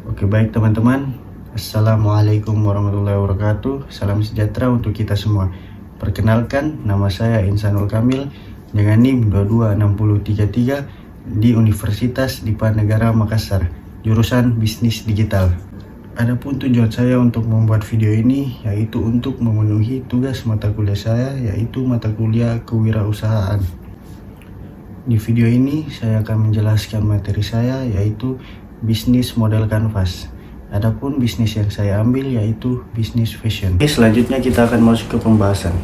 Oke, baik teman-teman. Assalamualaikum warahmatullahi wabarakatuh. Salam sejahtera untuk kita semua. Perkenalkan, nama saya Insanul Kamil dengan NIM 226033 di Universitas Diponegoro Makassar, jurusan Bisnis Digital. Adapun tujuan saya untuk membuat video ini yaitu untuk memenuhi tugas mata kuliah saya, yaitu mata kuliah kewirausahaan. Di video ini saya akan menjelaskan materi saya, yaitu bisnis model kanvas. Adapun bisnis yang saya ambil yaitu bisnis fashion. Oke, selanjutnya kita akan masuk ke pembahasan.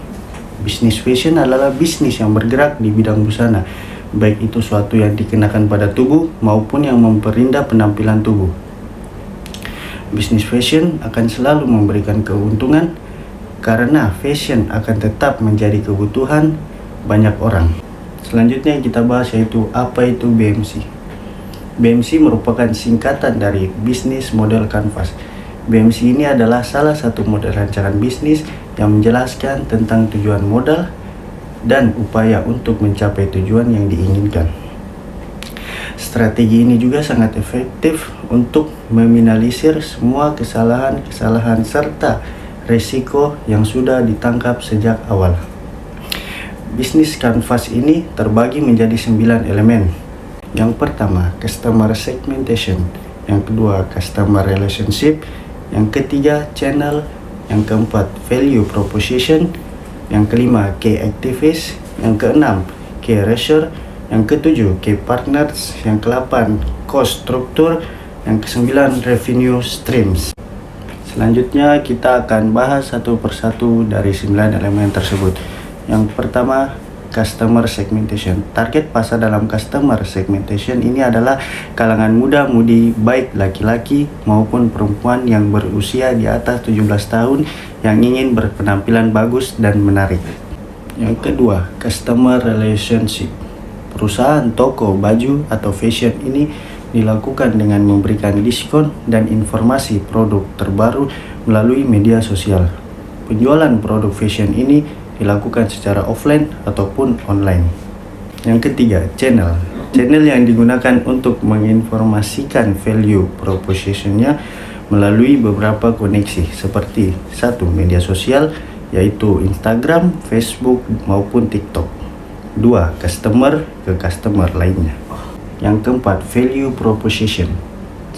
Bisnis fashion adalah bisnis yang bergerak di bidang busana, baik itu suatu yang dikenakan pada tubuh maupun yang memperindah penampilan tubuh. Bisnis fashion akan selalu memberikan keuntungan karena fashion akan tetap menjadi kebutuhan banyak orang. Selanjutnya kita bahas yaitu apa itu BMC. BMC merupakan singkatan dari bisnis model kanvas. BMC ini adalah salah satu model rancangan bisnis yang menjelaskan tentang tujuan modal dan upaya untuk mencapai tujuan yang diinginkan. Strategi ini juga sangat efektif untuk meminimalisir semua kesalahan-kesalahan serta resiko yang sudah ditangkap sejak awal. Bisnis kanvas ini terbagi menjadi 9 elemen. Yang pertama, customer segmentation. Yang kedua, customer relationship. Yang ketiga, channel. Yang keempat, value proposition. Yang kelima, key activists. Yang keenam, key ratio. Yang ketujuh, key partners. Yang ke-8, cost structure. Yang ke-9, revenue streams. Selanjutnya kita akan bahas satu persatu dari 9 elemen tersebut. Yang pertama, customer segmentation. Target pasar dalam customer segmentation ini adalah kalangan muda-mudi, baik laki-laki maupun perempuan yang berusia di atas 17 tahun yang ingin berpenampilan bagus dan menarik. Yang kedua, customer relationship. Perusahaan toko baju atau fashion ini dilakukan dengan memberikan diskon dan informasi produk terbaru melalui media sosial. Penjualan produk fashion ini dilakukan secara offline ataupun online. Yang ketiga, channel. Channel yang digunakan untuk menginformasikan value propositionnya melalui beberapa koneksi seperti satu, media sosial yaitu Instagram, Facebook maupun TikTok. Dua, customer ke customer lainnya. Yang keempat, value proposition.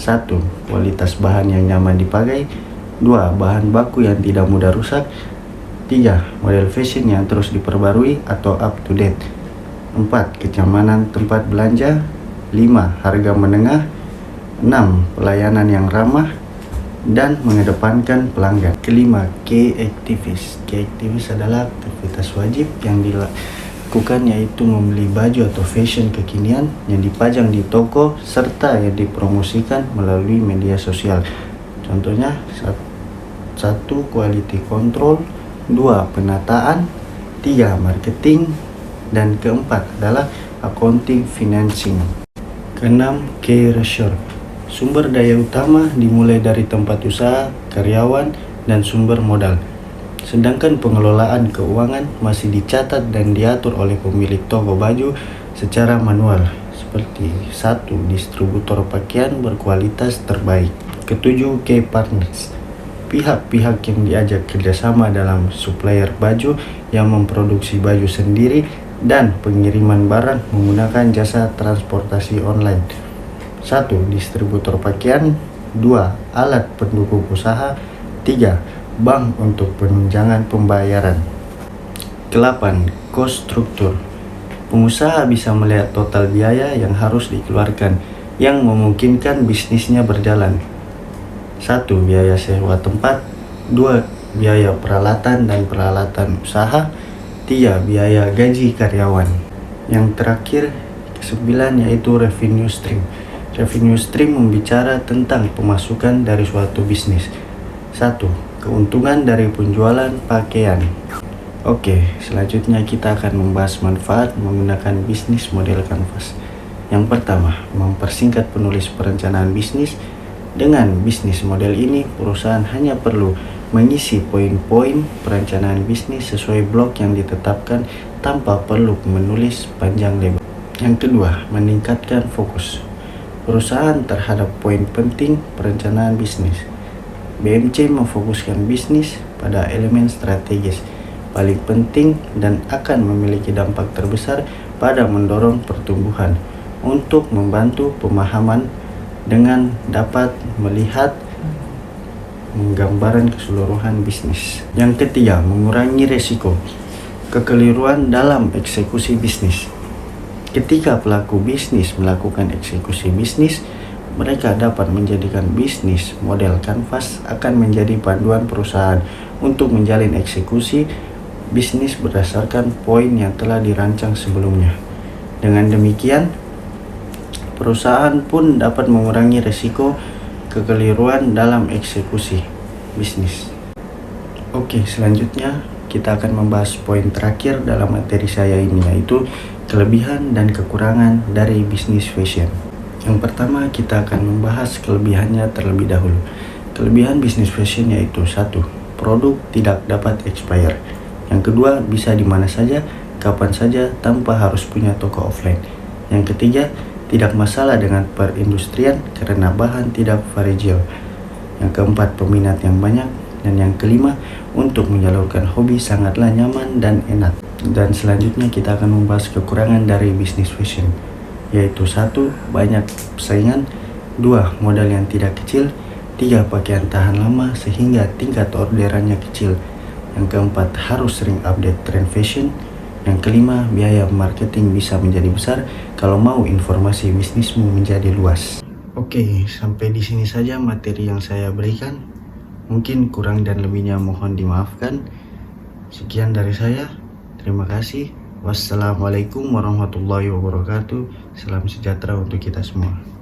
Satu, kualitas bahan yang nyaman dipakai. Dua, bahan baku yang tidak mudah rusak. 3. Model fashion yang terus diperbarui atau up to date. 4. Kenyamanan tempat belanja. 5. Harga menengah. 6. Pelayanan yang ramah dan mengedepankan pelanggan. Kelima, key activities. Key activities adalah aktivitas wajib yang dilakukan yaitu membeli baju atau fashion kekinian yang dipajang di toko serta yang dipromosikan melalui media sosial. Contohnya, 1. Quality control. 2. Penataan. 3. Marketing. Dan keempat adalah accounting financing. Keenam, key ratio. Sumber daya utama dimulai dari tempat usaha, karyawan, dan sumber modal. Sedangkan pengelolaan keuangan masih dicatat dan diatur oleh pemilik toko baju secara manual. Seperti 1. Distributor pakaian berkualitas terbaik. Ketujuh, key partners. Pihak-pihak yang diajak kerjasama dalam supplier baju yang memproduksi baju sendiri dan pengiriman barang menggunakan jasa transportasi online. 1. Distributor pakaian. 2. Alat pendukung usaha. 3. Bank untuk penunjangan pembayaran. 8. Cost structure. Pengusaha bisa melihat total biaya yang harus dikeluarkan yang memungkinkan bisnisnya berjalan. 1. Biaya sewa tempat. 2. Biaya peralatan dan peralatan usaha. 3. Biaya gaji karyawan. Yang terakhir, ke-9 yaitu revenue stream. Revenue stream membicara tentang pemasukan dari suatu bisnis. 1. Keuntungan dari penjualan pakaian. Oke, selanjutnya kita akan membahas manfaat menggunakan bisnis model kanvas. Yang pertama, mempersingkat penulis perencanaan bisnis. Dengan bisnis model ini, perusahaan hanya perlu mengisi poin-poin perencanaan bisnis sesuai blok yang ditetapkan tanpa perlu menulis panjang lebar. Yang kedua, meningkatkan fokus. perusahaan terhadap poin penting perencanaan bisnis. BMC memfokuskan bisnis pada elemen strategis paling penting dan akan memiliki dampak terbesar pada mendorong pertumbuhan untuk membantu pemahaman dengan dapat melihat gambaran keseluruhan bisnis. Yang ketiga, mengurangi resiko kekeliruan dalam eksekusi bisnis. Ketika pelaku bisnis melakukan eksekusi bisnis, mereka dapat menjadikan bisnis model kanvas akan menjadi panduan perusahaan untuk menjalin eksekusi bisnis berdasarkan poin yang telah dirancang sebelumnya. Dengan demikian, perusahaan pun dapat mengurangi risiko kekeliruan dalam eksekusi bisnis. Oke, selanjutnya kita akan membahas poin terakhir dalam materi saya ini, yaitu kelebihan dan kekurangan dari bisnis fashion. Yang pertama, kita akan membahas kelebihannya terlebih dahulu. Kelebihan bisnis fashion yaitu 1. Produk tidak dapat expire. Yang kedua, bisa di mana saja, kapan saja tanpa harus punya toko offline. Yang ketiga, tidak masalah dengan perindustrian karena bahan tidak fragile. Yang keempat, peminat yang banyak. Dan yang kelima, untuk menyalurkan hobi sangatlah nyaman dan enak. Dan selanjutnya kita akan membahas kekurangan dari bisnis fashion, yaitu 1. Banyak persaingan. 2. Modal yang tidak kecil. 3. Pakaian tahan lama sehingga tingkat orderannya kecil. Yang keempat, harus sering update tren fashion. Yang kelima, biaya marketing bisa menjadi besar kalau mau informasi bisnismu menjadi luas. Oke, sampai di sini saja materi yang saya berikan. Mungkin kurang dan lebihnya mohon dimaafkan. Sekian dari saya. Terima kasih. Wassalamualaikum warahmatullahi wabarakatuh. Salam sejahtera untuk kita semua.